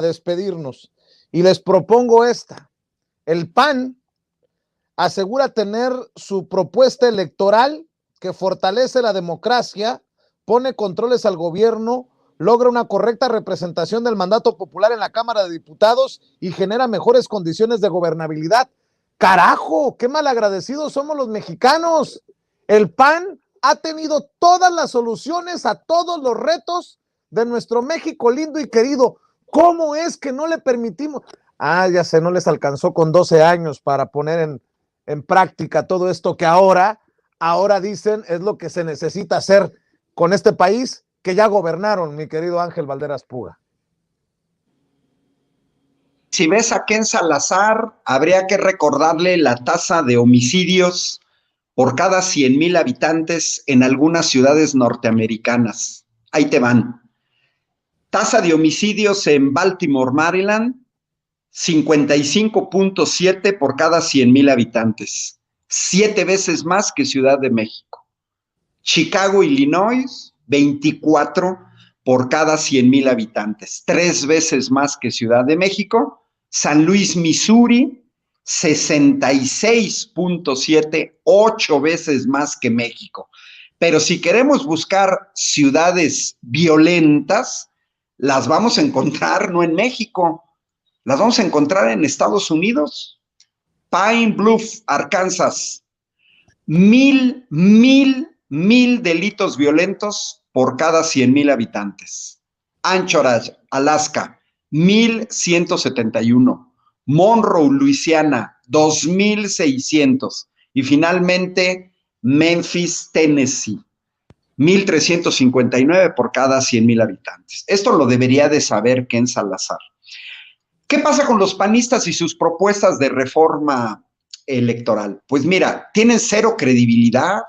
despedirnos. Y les propongo esta. El PAN asegura tener su propuesta electoral que fortalece la democracia, pone controles al gobierno, logra una correcta representación del mandato popular en la Cámara de Diputados y genera mejores condiciones de gobernabilidad. ¡Carajo! ¡Qué malagradecidos somos los mexicanos! El PAN ha tenido todas las soluciones a todos los retos de nuestro México lindo y querido. ¿Cómo es que no le permitimos? Ya sé, no les alcanzó con 12 años para poner en práctica todo esto que ahora dicen es lo que se necesita hacer con este país que ya gobernaron, mi querido Ángel Valderas Puga. Si ves a Ken Salazar, habría que recordarle la tasa de homicidios por cada 100,000 habitantes en algunas ciudades norteamericanas. Ahí te van. Tasa de homicidios en Baltimore, Maryland, 55.7 por cada 100,000 habitantes. 7 veces más que Ciudad de México. Chicago, Illinois, 24 por cada 100,000 habitantes. 3 veces más que Ciudad de México. San Luis, Missouri, 66.7, 8 veces más que México. Pero si queremos buscar ciudades violentas, las vamos a encontrar no en México, las vamos a encontrar en Estados Unidos. Pine Bluff, Arkansas, 1,000 delitos violentos por cada 100,000 habitantes. Anchorage, Alaska, 1,171. Monroe, Luisiana, 2,600. Y finalmente, Memphis, Tennessee, 1,359 por cada 100,000 habitantes. Esto lo debería de saber Ken Salazar. ¿Qué pasa con los panistas y sus propuestas de reforma electoral? Pues mira, tienen cero credibilidad,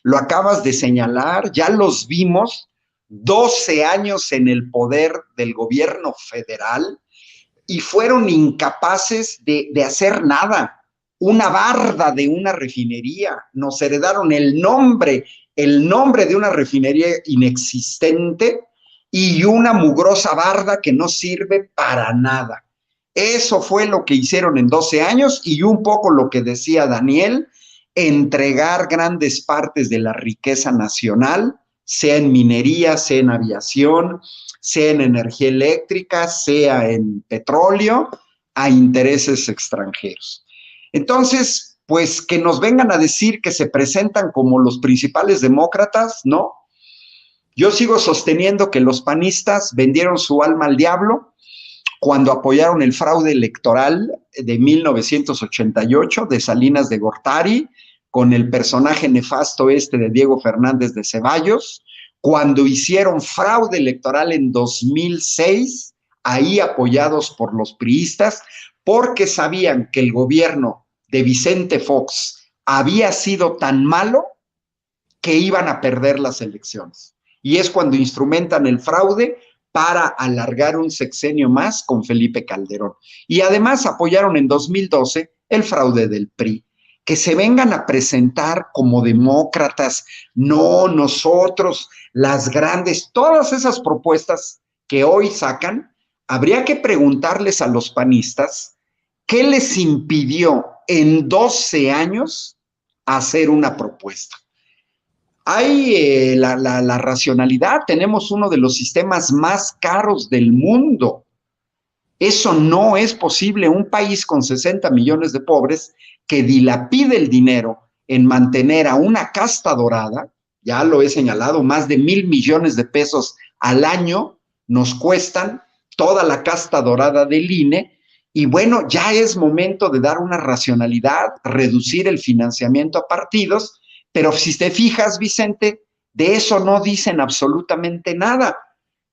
lo acabas de señalar, ya los vimos, 12 años en el poder del gobierno federal y fueron incapaces de hacer nada. Una barda de una refinería, nos heredaron el nombre de una refinería inexistente y una mugrosa barda que no sirve para nada. Eso fue lo que hicieron en 12 años y un poco lo que decía Daniel, entregar grandes partes de la riqueza nacional, sea en minería, sea en aviación, sea en energía eléctrica, sea en petróleo, a intereses extranjeros. Entonces, pues que nos vengan a decir que se presentan como los principales demócratas, ¿no? Yo sigo sosteniendo que los panistas vendieron su alma al diablo cuando apoyaron el fraude electoral de 1988 de Salinas de Gortari, con el personaje nefasto de Diego Fernández de Ceballos, cuando hicieron fraude electoral en 2006, ahí apoyados por los priistas, porque sabían que el gobierno de Vicente Fox había sido tan malo que iban a perder las elecciones. Y es cuando instrumentan el fraude para alargar un sexenio más con Felipe Calderón. Y además apoyaron en 2012 el fraude del PRI. Que se vengan a presentar como demócratas, no nosotros, las grandes, todas esas propuestas que hoy sacan, habría que preguntarles a los panistas qué les impidió en 12 años hacer una propuesta. Hay la racionalidad, tenemos uno de los sistemas más caros del mundo. Eso no es posible. Un país con 60 millones de pobres que dilapide el dinero en mantener a una casta dorada, ya lo he señalado, más de 1,000 millones de pesos al año nos cuestan toda la casta dorada del INE, y bueno, ya es momento de dar una racionalidad, reducir el financiamiento a partidos. Pero si te fijas, Vicente, de eso no dicen absolutamente nada.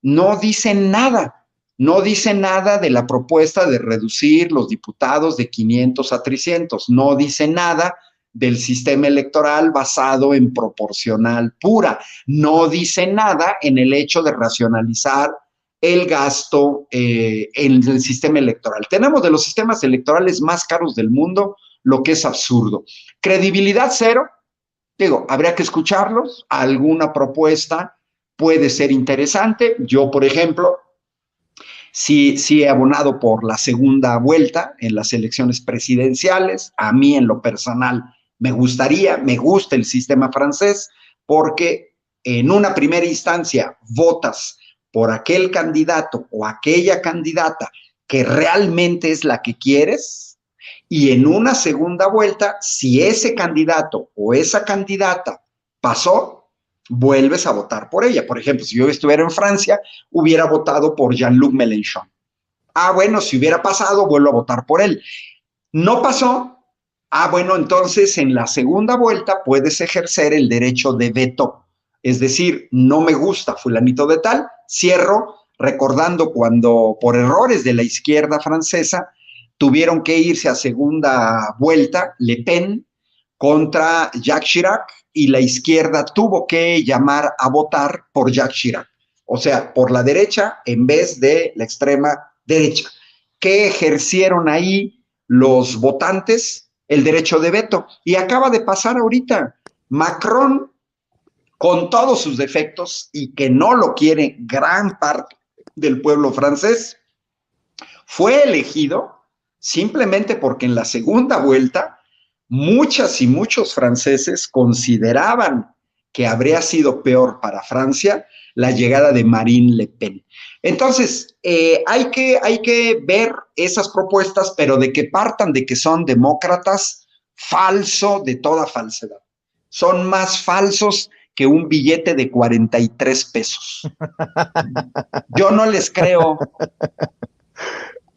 No dicen nada. No dicen nada de la propuesta de reducir los diputados de 500 a 300. No dicen nada del sistema electoral basado en proporcional pura. No dicen nada en el hecho de racionalizar el gasto en el sistema electoral. Tenemos de los sistemas electorales más caros del mundo, lo que es absurdo. Credibilidad cero. Digo, habría que escucharlos, alguna propuesta puede ser interesante. Yo, por ejemplo, Sí he abonado por la segunda vuelta en las elecciones presidenciales. A mí en lo personal me gusta el sistema francés porque en una primera instancia votas por aquel candidato o aquella candidata que realmente es la que quieres, y en una segunda vuelta, si ese candidato o esa candidata pasó, vuelves a votar por ella. Por ejemplo, si yo estuviera en Francia, hubiera votado por Jean-Luc Mélenchon. Ah, bueno, si hubiera pasado, vuelvo a votar por él. No pasó. Ah, bueno, entonces en la segunda vuelta puedes ejercer el derecho de veto. Es decir, no me gusta fulanito de tal, cierro recordando cuando por errores de la izquierda francesa tuvieron que irse a segunda vuelta Le Pen contra Jacques Chirac y la izquierda tuvo que llamar a votar por Jacques Chirac. O sea, por la derecha en vez de la extrema derecha. ¿Qué ejercieron ahí los votantes? El derecho de veto. Y acaba de pasar ahorita. Macron, con todos sus defectos y que no lo quiere gran parte del pueblo francés, fue elegido simplemente porque en la segunda vuelta muchas y muchos franceses consideraban que habría sido peor para Francia la llegada de Marine Le Pen. Entonces, hay que ver esas propuestas, pero de que partan de que son demócratas, falso de toda falsedad. Son más falsos que un billete de 43 pesos. Yo no les creo.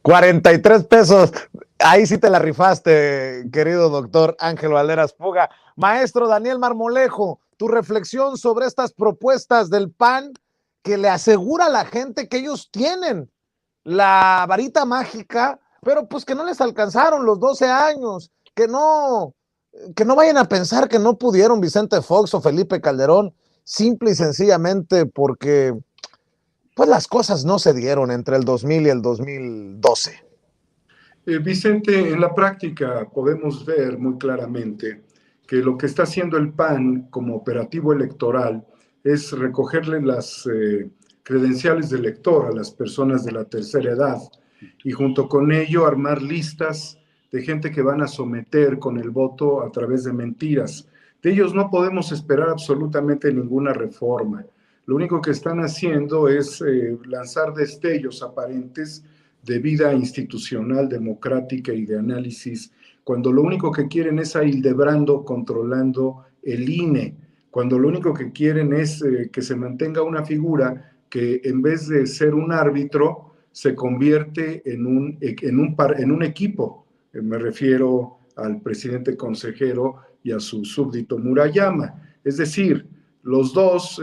43 pesos. Ahí sí te la rifaste, querido doctor Ángel Valderas Puga. Maestro Daniel Marmolejo, tu reflexión sobre estas propuestas del PAN que le asegura a la gente que ellos tienen la varita mágica, pero pues que no les alcanzaron los 12 años, que no vayan a pensar que no pudieron Vicente Fox o Felipe Calderón, simple y sencillamente porque pues las cosas no se dieron entre el 2000 y el 2012. Vicente, en la práctica podemos ver muy claramente que lo que está haciendo el PAN como operativo electoral es recogerle las credenciales de elector a las personas de la tercera edad y junto con ello armar listas de gente que van a someter con el voto a través de mentiras. De ellos no podemos esperar absolutamente ninguna reforma. Lo único que están haciendo es lanzar destellos aparentes de vida institucional, democrática y de análisis, cuando lo único que quieren es a Hildebrando controlando el INE, cuando lo único que quieren es que se mantenga una figura que en vez de ser un árbitro, se convierte en un equipo. Me refiero al presidente consejero y a su súbdito Murayama. Es decir, los dos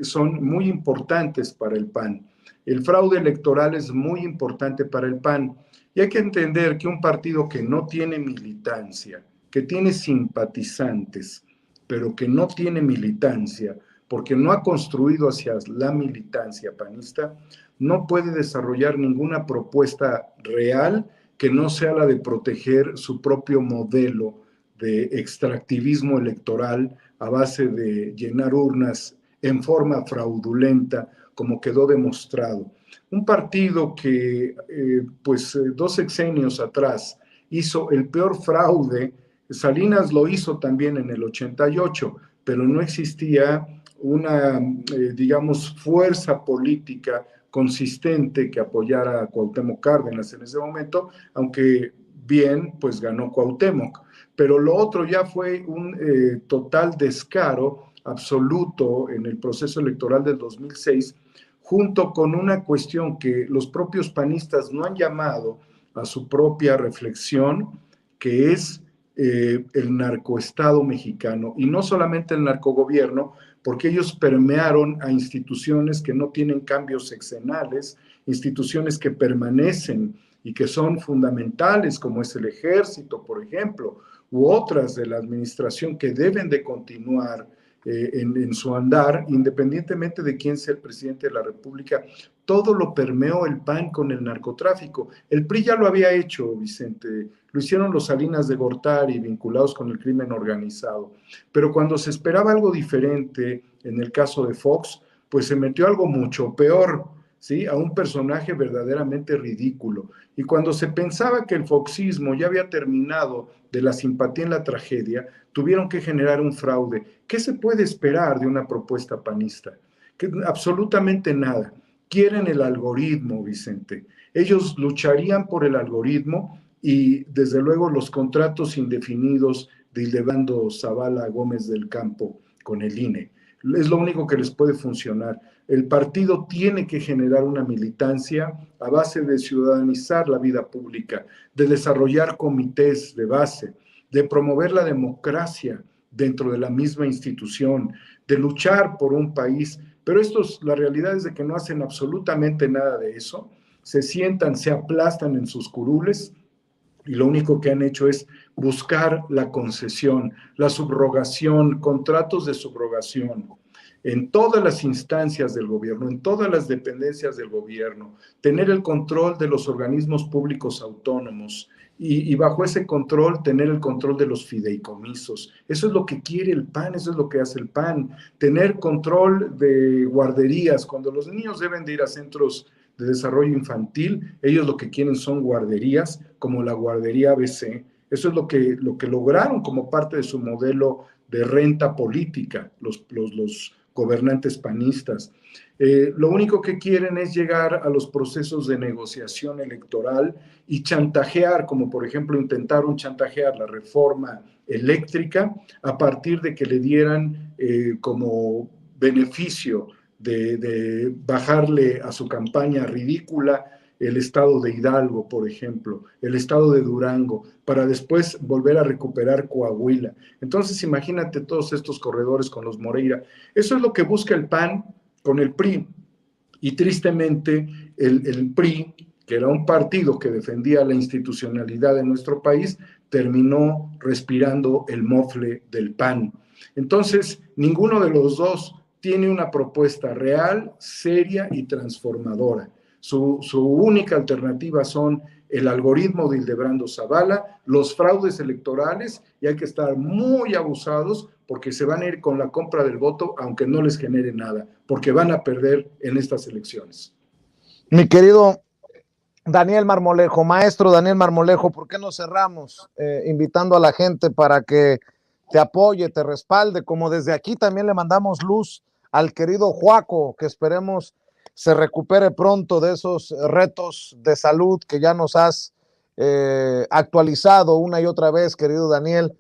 son muy importantes para el PAN. El fraude electoral es muy importante para el PAN y hay que entender que un partido que no tiene militancia, que tiene simpatizantes, pero que no tiene militancia, porque no ha construido hacia la militancia panista, no puede desarrollar ninguna propuesta real que no sea la de proteger su propio modelo de extractivismo electoral a base de llenar urnas en forma fraudulenta, como quedó demostrado. Un partido que, 2 sexenios atrás hizo el peor fraude. Salinas lo hizo también en el 88, pero no existía una, fuerza política consistente que apoyara a Cuauhtémoc Cárdenas en ese momento, aunque bien, pues ganó Cuauhtémoc. Pero lo otro ya fue un total descaro absoluto en el proceso electoral del 2006, junto con una cuestión que los propios panistas no han llamado a su propia reflexión, que es el narcoestado mexicano, y no solamente el narcogobierno, porque ellos permearon a instituciones que no tienen cambios sexenales, instituciones que permanecen y que son fundamentales, como es el ejército, por ejemplo, u otras de la administración que deben de continuar en su andar, independientemente de quién sea el presidente de la República. Todo lo permeó el PAN con el narcotráfico. El PRI ya lo había hecho, Vicente, lo hicieron los Salinas de Gortari vinculados con el crimen organizado. Pero cuando se esperaba algo diferente, en el caso de Fox, pues se metió algo mucho peor. ¿sí? A un personaje verdaderamente ridículo. Y cuando se pensaba que el foxismo ya había terminado de la simpatía en la tragedia, tuvieron que generar un fraude. ¿Qué se puede esperar de una propuesta panista? Absolutamente nada. Quieren el algoritmo, Vicente. Ellos lucharían por el algoritmo y desde luego los contratos indefinidos de Ildebrando Zavala Gómez del Campo con el INE. Es lo único que les puede funcionar. El partido tiene que generar una militancia a base de ciudadanizar la vida pública, de desarrollar comités de base, de promover la democracia dentro de la misma institución, de luchar por un país. Pero la realidad es de que no hacen absolutamente nada de eso. Se sientan, se aplastan en sus curules y lo único que han hecho es buscar la concesión, la subrogación, contratos de subrogación en todas las instancias del gobierno, en todas las dependencias del gobierno, tener el control de los organismos públicos autónomos y bajo ese control tener el control de los fideicomisos. Eso es lo que quiere el PAN, eso es lo que hace el PAN, tener control de guarderías. Cuando los niños deben de ir a centros de desarrollo infantil, ellos lo que quieren son guarderías, como la guardería ABC. Eso es lo que lograron como parte de su modelo de renta política, los gobernantes panistas. Lo único que quieren es llegar a los procesos de negociación electoral y chantajear, como por ejemplo intentaron chantajear la reforma eléctrica a partir de que le dieran como beneficio de bajarle a su campaña ridícula el estado de Hidalgo, por ejemplo, el estado de Durango, para después volver a recuperar Coahuila. Entonces, imagínate todos estos corredores con los Moreira. Eso es lo que busca el PAN con el PRI. Y tristemente, el PRI, que era un partido que defendía la institucionalidad de nuestro país, terminó respirando el mofle del PAN. Entonces, ninguno de los dos tiene una propuesta real, seria y transformadora. Su única alternativa son el algoritmo de Ildebrando Zavala, los fraudes electorales, y hay que estar muy abusados porque se van a ir con la compra del voto, aunque no les genere nada, porque van a perder en estas elecciones. Mi querido Daniel Marmolejo, maestro Daniel Marmolejo, ¿por qué no cerramos invitando a la gente para que te apoye, te respalde? Como desde aquí también le mandamos luz al querido Juaco, que esperemos se recupere pronto de esos retos de salud que ya nos has actualizado una y otra vez, querido Daniel.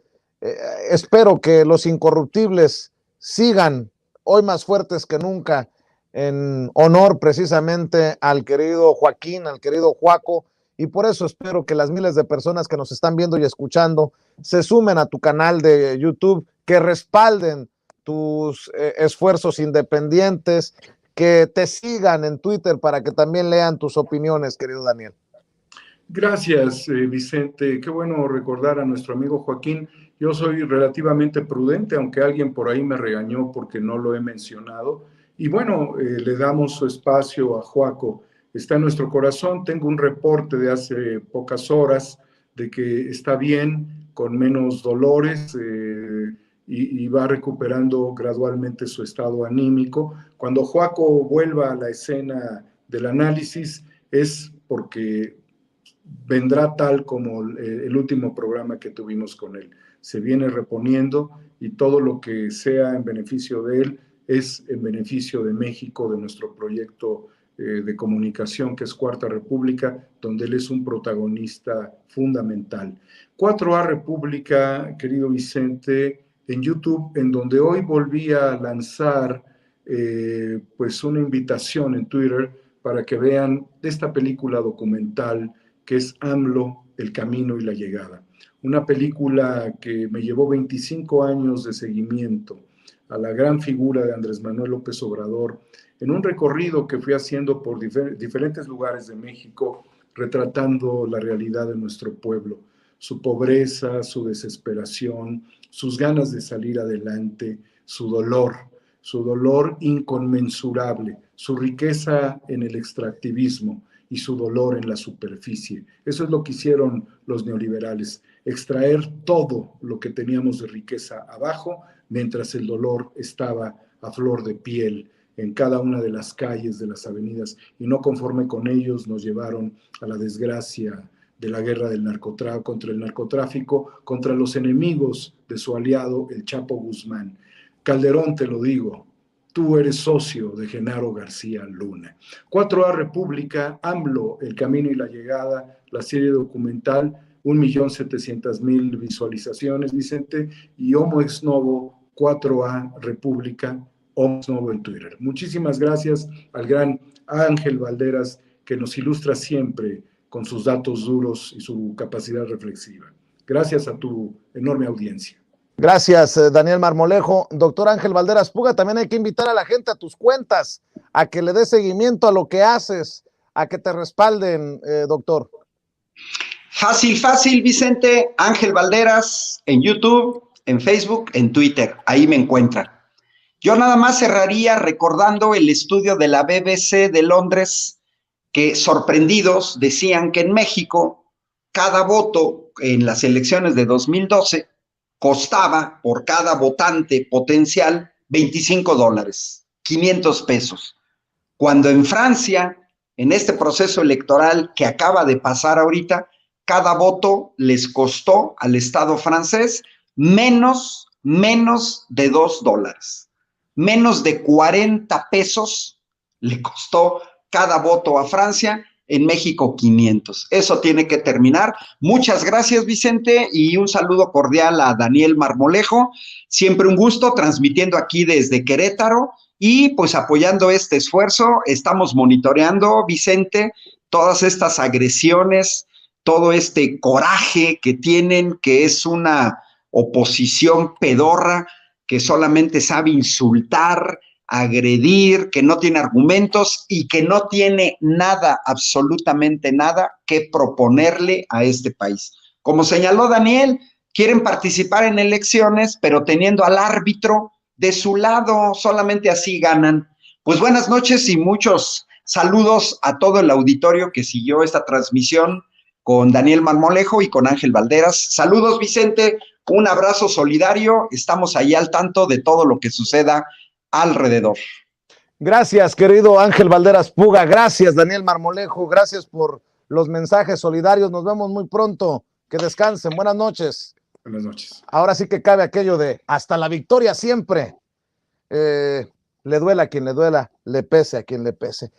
Espero que los incorruptibles sigan hoy más fuertes que nunca, en honor precisamente al querido Joaquín, al querido Juaco, y por eso espero que las miles de personas que nos están viendo y escuchando se sumen a tu canal de YouTube, que respalden tus esfuerzos independientes, que te sigan en Twitter para que también lean tus opiniones, querido Daniel. Gracias, Vicente. Qué bueno recordar a nuestro amigo Joaquín. Yo soy relativamente prudente, aunque alguien por ahí me regañó porque no lo he mencionado. Y bueno, le damos su espacio a Juaco. Está en nuestro corazón. Tengo un reporte de hace pocas horas de que está bien, con menos dolores, y va recuperando gradualmente su estado anímico. Cuando Juaco vuelva a la escena del análisis es porque vendrá tal como el último programa que tuvimos con él. Se viene reponiendo y todo lo que sea en beneficio de él es en beneficio de México, de nuestro proyecto de comunicación que es Cuarta República, donde él es un protagonista fundamental. 4A República, querido Vicente, en YouTube, en donde hoy volví a lanzar pues una invitación en Twitter para que vean esta película documental que es AMLO, El Camino y la Llegada. Una película que me llevó 25 años de seguimiento a la gran figura de Andrés Manuel López Obrador, en un recorrido que fui haciendo por diferentes lugares de México, retratando la realidad de nuestro pueblo, su pobreza, su desesperación, sus ganas de salir adelante, su dolor inconmensurable, su riqueza en el extractivismo y su dolor en la superficie. Eso es lo que hicieron los neoliberales, extraer todo lo que teníamos de riqueza abajo, mientras el dolor estaba a flor de piel en cada una de las calles, de las avenidas, y no conforme con ellos nos llevaron a la desgracia de la guerra del contra el narcotráfico, contra los enemigos de su aliado, el Chapo Guzmán. Calderón, te lo digo, tú eres socio de Genaro García Luna. 4A República, AMLO, El Camino y la Llegada, la serie documental, 1.700.000 visualizaciones, Vicente, y Homo Ex Novo, 4A República, Homo Ex Novo en Twitter. Muchísimas gracias al gran Ángel Valderas, que nos ilustra siempre con sus datos duros y su capacidad reflexiva. Gracias a tu enorme audiencia. Gracias, Daniel Marmolejo. Doctor Ángel Valderas Puga, también hay que invitar a la gente a tus cuentas, a que le des seguimiento a lo que haces, a que te respalden, doctor. Fácil, Vicente. Ángel Valderas en YouTube, en Facebook, en Twitter. Ahí me encuentran. Yo nada más cerraría recordando el estudio de la BBC de Londres, que sorprendidos decían que en México cada voto en las elecciones de 2012 costaba por cada votante potencial $25, 500 pesos. Cuando en Francia, en este proceso electoral que acaba de pasar ahorita, cada voto les costó al Estado francés menos de $2. Menos de 40 pesos le costó cada voto a Francia, en México 500. Eso tiene que terminar. Muchas gracias, Vicente, y un saludo cordial a Daniel Marmolejo. Siempre un gusto transmitiendo aquí desde Querétaro y pues apoyando este esfuerzo. Estamos monitoreando, Vicente, todas estas agresiones, todo este coraje que tienen, que es una oposición pedorra, que solamente sabe insultar, agredir, que no tiene argumentos y que no tiene nada, absolutamente nada, que proponerle a este país. Como señaló Daniel, quieren participar en elecciones, pero teniendo al árbitro de su lado, solamente así ganan. Pues buenas noches y muchos saludos a todo el auditorio que siguió esta transmisión con Daniel Marmolejo y con Ángel Valderas. Saludos, Vicente, un abrazo solidario, estamos ahí al tanto de todo lo que suceda alrededor. Gracias, querido Ángel Valderas Puga, gracias, Daniel Marmolejo, gracias por los mensajes solidarios, nos vemos muy pronto, que descansen, buenas noches. Buenas noches. Ahora sí que cabe aquello de hasta la victoria siempre, le duela a quien le duela, le pese a quien le pese.